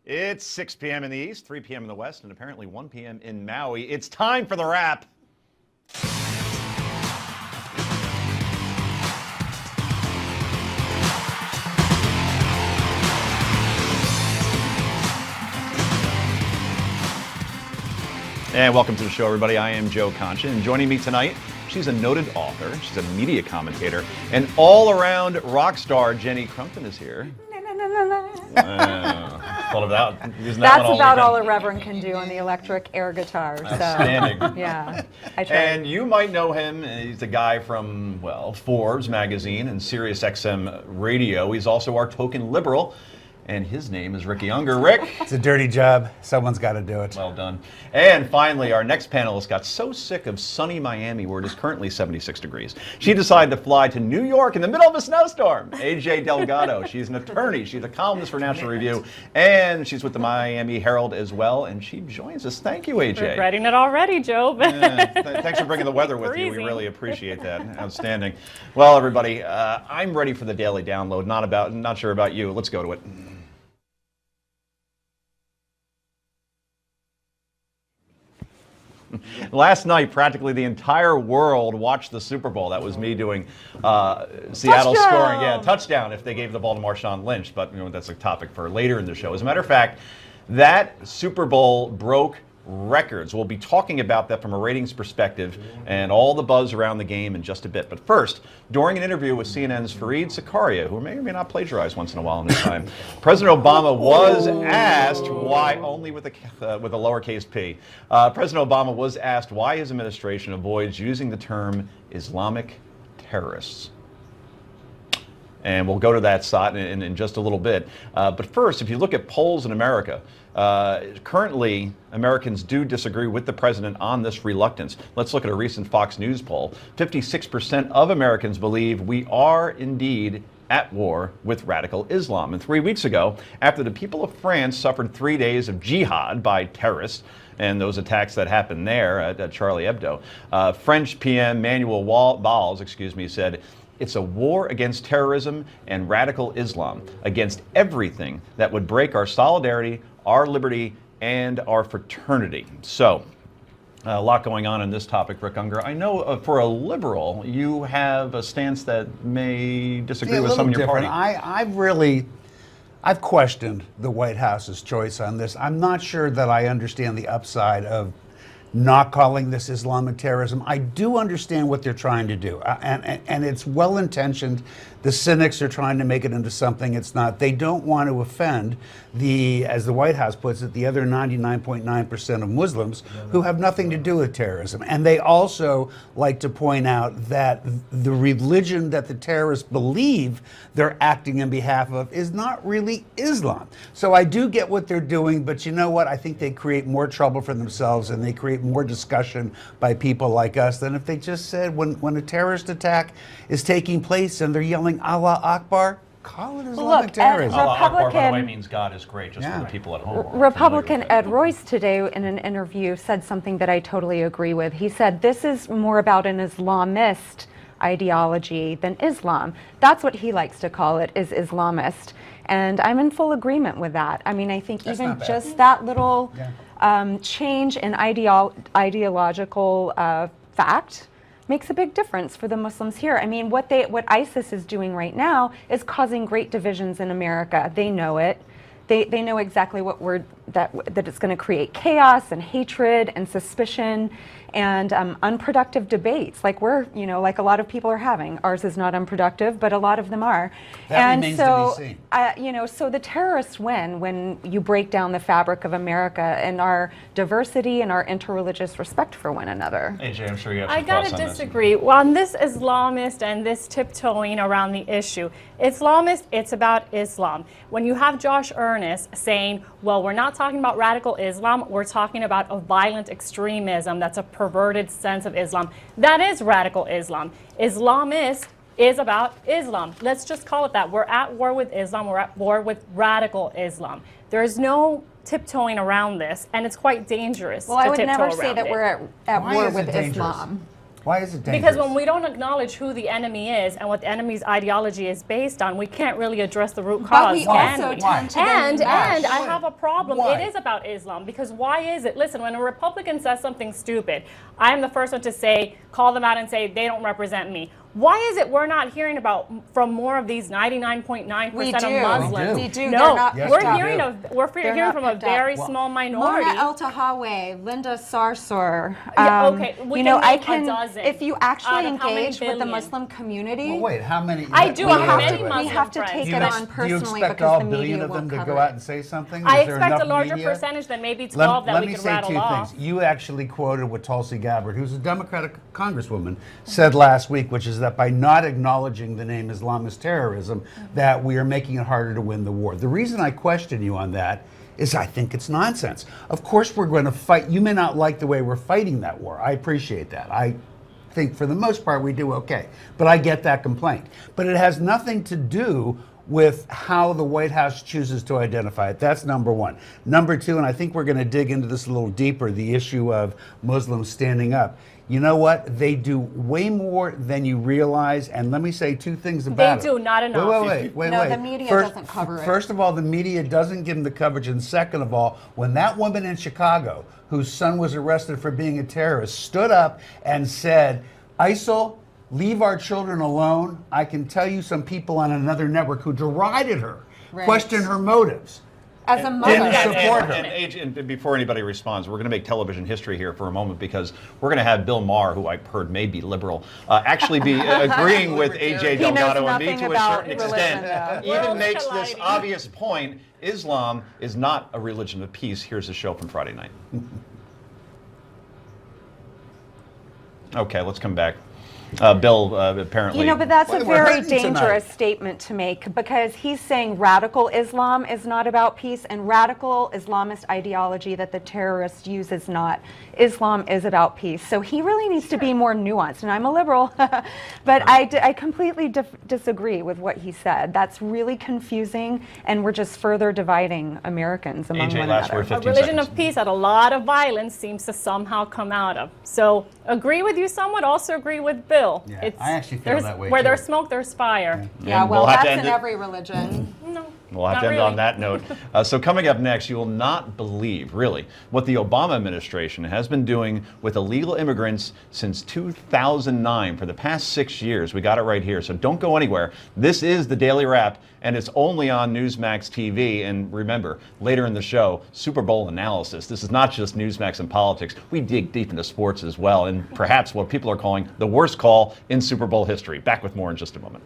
It's 6 p.m. in the east, 3 p.m. in the west, and apparently 1 p.m. in Maui. It's time for the wrap. And welcome to the show, everybody. I am Joe Concha, and joining me tonight, she's a noted author, she's a media commentator, and all-around rock star Jenny Crumpton is here. Thought about using that That's one about weekend. all a reverend can do on the electric air guitar. So, Outstanding. yeah, I tried. And you might know him. He's the guy from, well, Forbes magazine and Sirius XM radio. He's also our token liberal. And his name is Ricky Unger. Rick. It's a dirty job. Someone's got to do it. Well done. And finally, our next panelist got so sick of sunny Miami, where it is currently 76 degrees. She decided to fly to New York in the middle of a snowstorm. AJ Delgado. She's an attorney. She's a columnist for National Review. And she's with the Miami Herald as well. And she joins us. Thank you, AJ. Regretting it already, Joe. Thanks for bringing the weather with you. We really appreciate that. Outstanding. Well, everybody, I'm ready for the daily download. Not sure about you. Let's go to it. Last night, practically the entire world watched the Super Bowl. That was me doing Seattle scoring. Yeah, touchdown if they gave the ball to Marshawn Lynch. But that's a topic for later in the show. As a matter of fact, that Super Bowl broke records. We'll be talking about that from a ratings perspective and all the buzz around the game in just a bit. But first, during an interview with CNN's Fareed Zakaria, who may or may not plagiarize once in a while in his time, President Obama was asked why, only with a lowercase p, President Obama was asked why his administration avoids using the term Islamic terrorists. And we'll go to that side in just a little bit. But first, if you look at polls in America, currently Americans do disagree with the president on this reluctance. Let's look at a recent Fox News poll. 56% of Americans believe we are indeed at war with radical Islam. And 3 weeks ago, after the people of France suffered 3 days of jihad by terrorists, and those attacks that happened there at Charlie Hebdo, French PM Manuel Valls, said, "It's a war against terrorism and radical Islam, against everything that would break our solidarity, our liberty, and our fraternity." So, a lot going on in this topic, Rick Unger. I know for a liberal, you have a stance that may disagree with some in your party. I've questioned the White House's choice on this. I'm not sure that I understand the upside of not calling this Islamic terrorism. I do understand what they're trying to do, and it's well-intentioned. The cynics are trying to make it into something it's not. They don't want to offend as the White House puts it, the other 99.9% of Muslims who have nothing to do with terrorism. And they also like to point out that the religion that the terrorists believe they're acting on behalf of is not really Islam. So I do get what they're doing, but you know what? I think they create more trouble for themselves, and they create more discussion by people like us than if they just said when a terrorist attack is taking place and they're yelling Allah Akbar, call it Islamic terrorism. Allah Akbar, by the way, means God is great, just for the people at home. Republican Ed Royce today in an interview said something that I totally agree with. He said this is more about an Islamist ideology than Islam. That's what he likes to call it, is Islamist. And I'm in full agreement with that. I mean, I think That's even just that little change in ideological fact makes a big difference for the Muslims here. I mean, what ISIS is doing right now is causing great divisions in America. They know it. They know exactly that it's going to create chaos and hatred and suspicion and unproductive debates, like like a lot of people are having. Ours is not unproductive, but a lot of them are. That remains to be seen. So the terrorists win when you break down the fabric of America and our diversity and our interreligious respect for one another. AJ, I'm sure you have I some thoughts gotta on disagree. Well, on this Islamist and this tiptoeing around the issue, Islamist, it's about Islam. When you have Josh Earnest saying, well, we're not talking about radical Islam, we're talking about a violent extremism that's a perverted sense of Islam. That is radical Islam. Islamist is about Islam. Let's just call it that. We're at war with Islam. We're at war with radical Islam. There is no tiptoeing around this, and it's quite dangerous. Well, I would tiptoe never say around that it. we're at Why war is with it dangerous? Islam. Why is it dangerous? Because when we don't acknowledge who the enemy is and what the enemy's ideology is based on, we can't really address the root cause. But we can also we? tend to And then I have a problem. Why? It is about Islam, because why is it? Listen, when a Republican says something stupid, I am the first one to say, call them out and say they don't represent me. Why is it we're not hearing about from more of these 99.9% We of do. Muslims? We We do. No, They're not Yes, we're we hearing do. hearing not from a picked up. very Well, small minority. Mona El Tahawi, Linda Sarsour. Yeah, okay, we you can know, I name a can. dozen If you out actually of how many engage with the billion? Muslim community, Well, wait, how many? I do. wait, I wait, have wait, many wait. Muslim we have to friends. take Do you it ex- on do you personally expect because all the billion media of them won't to cover go out it. and say something? I Is there expect a enough larger media? percentage than maybe 12 that Let we me could say rattle two off. things. You actually quoted what Tulsi Gabbard, who's a Democratic congresswoman, said last week, which is that by not acknowledging the name Islamist terrorism, that we are making it harder to win the war. The reason I question you on that is I think it's nonsense. Of course we're going to fight. You may not like the way we're fighting that war. I appreciate that. I think for the most part we do okay. But I get that complaint. But it has nothing to do with how the White House chooses to identify it. That's number one. Number two, and I think we're going to dig into this a little deeper, the issue of Muslims standing up. You know what? They do way more than you realize. And let me say two things about it. They do, not enough. Wait. No, the media doesn't cover it. First of all, the media doesn't give them the coverage. And second of all, when that woman in Chicago, whose son was arrested for being a terrorist, stood up and said, ISIL, leave our children alone, I can tell you some people on another network who derided her, Right. questioned her motives. As a mother, Didn't support her. And before anybody responds, we're going to make television history here for a moment because we're going to have Bill Maher, who I heard may be liberal, actually be agreeing with AJ He knows Delgado and me nothing to a about certain religion, extent. though. Even Worlds makes this colliding. obvious point: Islam is not a religion of peace. Here's the show from Friday night. Okay, let's come back. Bill apparently. You know, but that's Well, a we're very hurting tonight. dangerous statement to make because he's saying radical Islam is not about peace and radical Islamist ideology that the terrorists use is not. Islam is about peace. So he really needs to be more nuanced. And I'm a liberal, but I completely disagree with what he said. That's really confusing, and we're just further dividing Americans among AJ, one last another. word, A 15 religion seconds. of peace that a lot of violence seems to somehow come out of. So agree with you somewhat, also agree with Bill. Yeah, I actually feel there's- that way, Where too. there's smoke, there's fire. Yeah, And well, we'll have that's to end in it- every religion. No. We'll have not to end really. on that note. So coming up next, you will not believe, really, what the Obama administration has been doing with illegal immigrants since 2009 for the past 6 years. We got it right here, so don't go anywhere. This is the Daily Wrap, and it's only on Newsmax TV. And remember, later in the show, Super Bowl analysis. This is not just Newsmax and politics. We dig deep into sports as well, and perhaps what people are calling the worst call in Super Bowl history. Back with more in just a moment.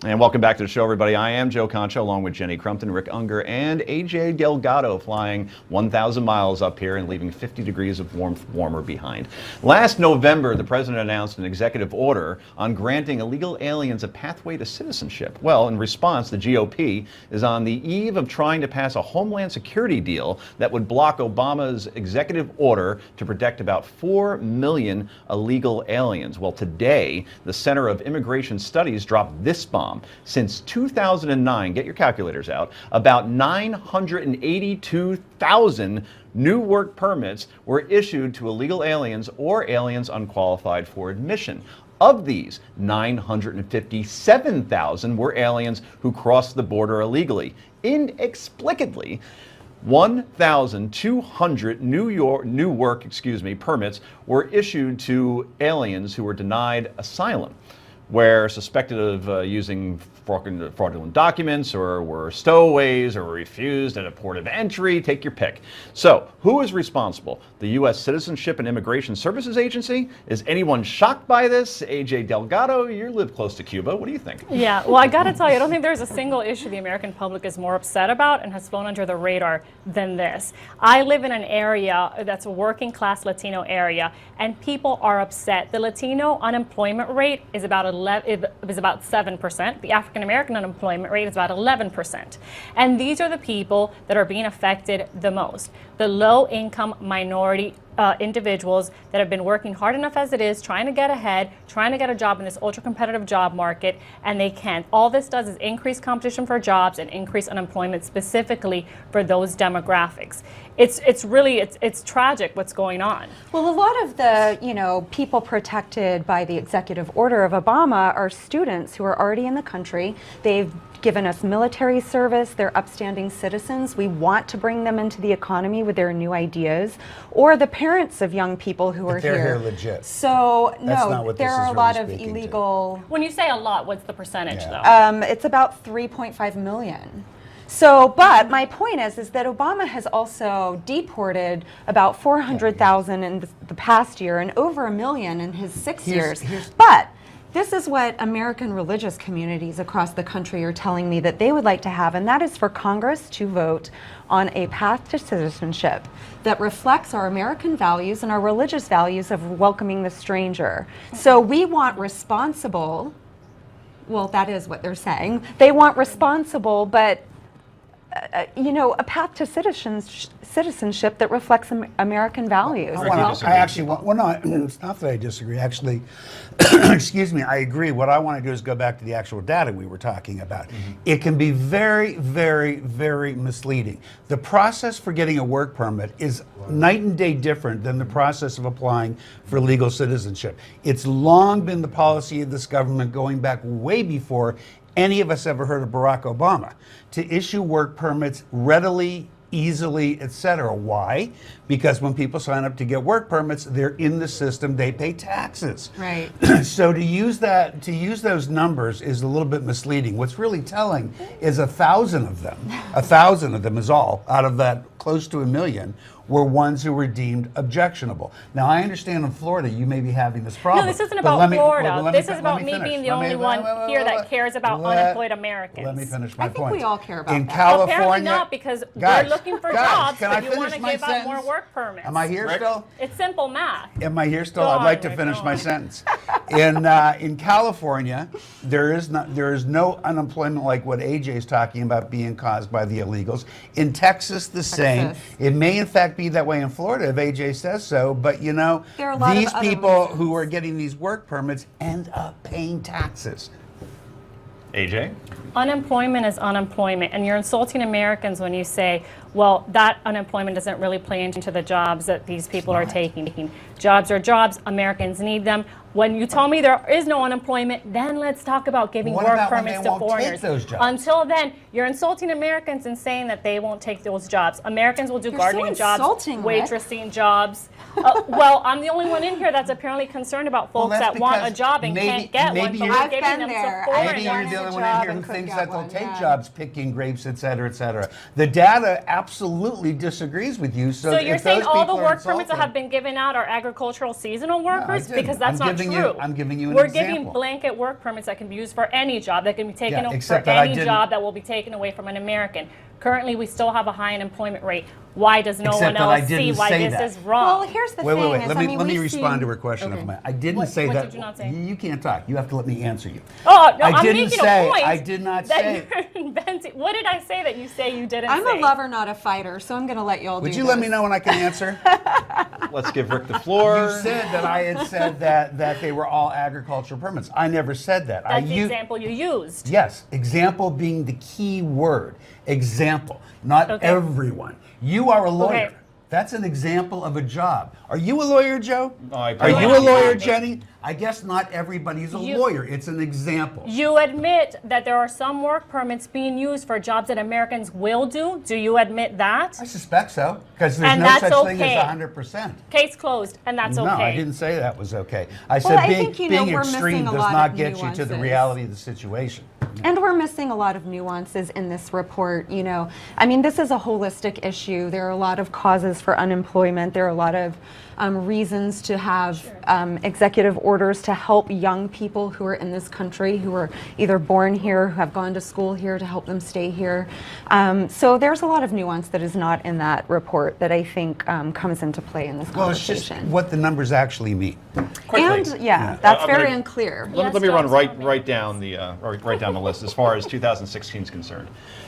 And welcome back to the show, everybody. I am Joe Concho, along with Jenny Crumpton, Rick Unger, and AJ Delgado, flying 1,000 miles up here and leaving 50 degrees of warmer behind. Last November, the president announced an executive order on granting illegal aliens a pathway to citizenship. Well, in response, the GOP is on the eve of trying to pass a Homeland Security deal that would block Obama's executive order to protect about 4 million illegal aliens. Well, today, the Center of Immigration Studies dropped this bomb. Since 2009, get your calculators out, about 982,000 new work permits were issued to illegal aliens or aliens unqualified for admission. Of these, 957,000 were aliens who crossed the border illegally. Inexplicably, 1,200 new work permits were issued to aliens who were denied asylum, where suspected of using fraudulent documents or were stowaways or were refused at a port of entry. Take your pick. So, who is responsible? The U.S. Citizenship and Immigration Services Agency? Is anyone shocked by this? AJ Delgado, you live close to Cuba. What do you think? Yeah, well, I gotta tell you, I don't think there's a single issue the American public is more upset about and has flown under the radar than this. I live in an area that's a working class Latino area, and people are upset. The Latino unemployment rate is about 7%. The African American unemployment rate is about 11%. And these are the people that are being affected the most. The low income minority individuals that have been working hard enough as it is, trying to get ahead, trying to get a job in this ultra-competitive job market, and they can't. All this does is increase competition for jobs and increase unemployment specifically for those demographics. It's tragic what's going on. Well, a lot of the, people protected by the executive order of Obama are students who are already in the country. They've given us military service. They're upstanding citizens. We want to bring them into the economy with their new ideas. Or the parents of young people who are they're here. here legit. So, That's not no, what there this are is a really lot of speaking to. illegal. When you say a lot, what's the percentage Yeah. though? It's about 3.5 million. So, but my point is that Obama has also deported about 400,000 in the past year and over 1 million in his 6 years. But this is what American religious communities across the country are telling me that they would like to have, and that is for Congress to vote on a path to citizenship that reflects our American values and our religious values of welcoming the stranger. So we want responsible, well, that is what they're saying. They want responsible, but a path to citizenship that reflects American values. It's not that I disagree. Actually, excuse me, I agree. What I want to do is go back to the actual data we were talking about. It can be very, very, very misleading. The process for getting a work permit is night and day different than the process of applying for legal citizenship. It's long been the policy of this government, going back way before any of us ever heard of Barack Obama, to issue work permits readily, easily, etc. Why? Because when people sign up to get work permits, they're in the system, they pay taxes. Right. So to use those numbers is a little bit misleading. What's really telling is 1,000 of them, 1,000 of them is all, out of that close to 1 million, were ones who were deemed objectionable. Now, I understand in Florida you may be having this problem. No, this isn't but about let me- Florida. well, let me This is about me finish. being the Let me- only wait, one wait, here wait, that wait. cares about Let- unemployed Americans. Let me finish my I think point. we all care about In that. California, Apparently not, because Guys, we're looking for guys, jobs, can I but you want finish to my give out more sentence? work permits. Am I here still? It's simple math. Am I here still? Go I'd on, like to Rick, finish go my on. sentence. In California, there is no unemployment like what AJ is talking about being caused by the illegals. In Texas, the same. Texas. It may in fact be that way in Florida if AJ says so, but There are a lot of these other people reasons. who are getting these work permits end up paying taxes. AJ? Unemployment is unemployment, and you're insulting Americans when you say, well, that unemployment doesn't really play into the jobs that these people are taking. Jobs are jobs, Americans need them. When you tell me there is no unemployment, then let's talk about giving What work about when permits they to won't take foreigners. those jobs? Until then, you're insulting Americans and saying that they won't take those jobs. Americans will do You're so gardening jobs, insulting, Rick. waitressing jobs. Well, I'm the only one in here that's apparently concerned about folks that's that want a because job and maybe- can't get maybe one, but you're- we're I've giving been them there. to I've Maybe foreigners. you're wanted the a one in job here who and couldn't thinks get that they'll one, take yeah. jobs picking grapes, et cetera, et cetera. The data absolutely disagrees with you. So, So you're if saying those all the people are work permits that insulted- have been given out are agricultural seasonal workers? didn't. Because that's I'm not giving true. I'm giving you an We're example. giving blanket work permits that can be used for any job, that can be taken Yeah, for except that I any didn't- job that will be taken away from an American. Currently, we still have a high unemployment rate. Why does no Except one that I else see didn't why say this that. is wrong? Well, here's the Wait, thing. wait, wait. is, Let I me mean, let me we've respond seen- to her question of Okay. mine. I didn't What- say what that. did you not say? You can't talk. You have to let me answer you. Oh, no, I I'm didn't making say- a point. I did not that say- You're inventing. What did I say that you say you didn't I'm say? a lover, not a fighter, so I'm going to let you all Would do you this. let me know when I can answer? Let's give Rick the floor. You said that I had said that they were all agricultural permits. I never said that. That's the example you used. Yes, example being the key word. Example, not Okay. everyone. You are a lawyer. Okay. That's an example of a job. Are you a lawyer, Joe? Oh, I Are you a apologize. lawyer, Jenny? I guess not everybody's a You- lawyer. It's an example. You admit that there are some work permits being used for jobs that Americans will do. Do you admit that? I suspect so, because there's And no that's such thing okay. as 100%. Case closed, and that's No, okay. I didn't say that was okay. I Well, said I being, think, we're being missing extreme a does lot not of get you to the nuances. reality of the situation. And we're missing a lot of nuances in this report. I mean, this is a holistic issue. There are a lot of causes for unemployment. There are a lot of reasons to have executive orders orders to help young people who are in this country, who are either born here, who have gone to school here, to help them stay here. So there's a lot of nuance that is not in that report that I think comes into play in this Well, it's just conversation. what the numbers actually mean. And that's I'm very gonna- unclear. Let me run right down the list as far as 2016 is concerned.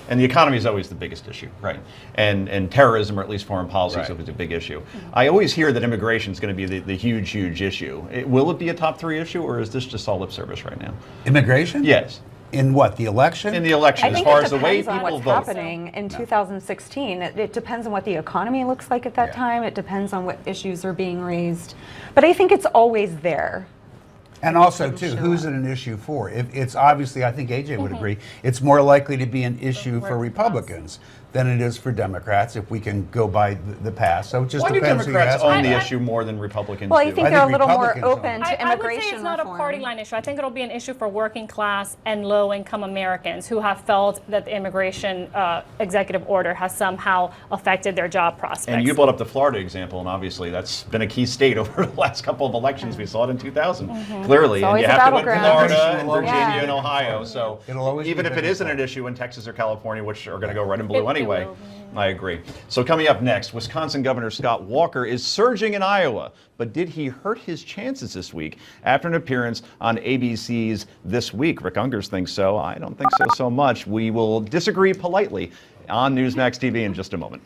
And the economy is always the biggest issue, right? And terrorism, or at least foreign policy, is always a big issue. I always hear that immigration is going to be the huge issue. Will it be a top 3 issue, or is this just all lip service right now? Immigration? Yes. In what, the election? In the election, I as think far it as the way depends on people what's vote. happening in 2016. It depends on what the economy looks like at that time. It depends on what issues are being raised. But I think it's always there. And also, too, who's it an issue for? If it's obviously, I think AJ would agree, it's more likely to be an issue for Republicans than it is for Democrats, if we can go by the past. So it just Why do depends who you Democrats ask. own the issue more than Republicans Well, I do? think I they're a think little more Republicans own open it. to I would immigration say it's not reform. a party line issue. I think it'll be an issue for working class and low income Americans who have felt that the immigration executive order has somehow affected their job prospects. And you brought up the Florida example, and obviously that's been a key state over the last couple of elections. We saw it in 2000, clearly. It's And always you a have to win battleground. Florida and Yeah. Virginia and Ohio. So It'll always even be if it isn't an difficult. issue in Texas or California, which are going to go red and blue It anyway, will be. I agree. So coming up next, Wisconsin Governor Scott Walker is surging in Iowa. But did he hurt his chances this week after an appearance on ABC's This Week? Rick Ungers thinks so. I don't think so much. We will disagree politely on Newsmax TV in just a moment.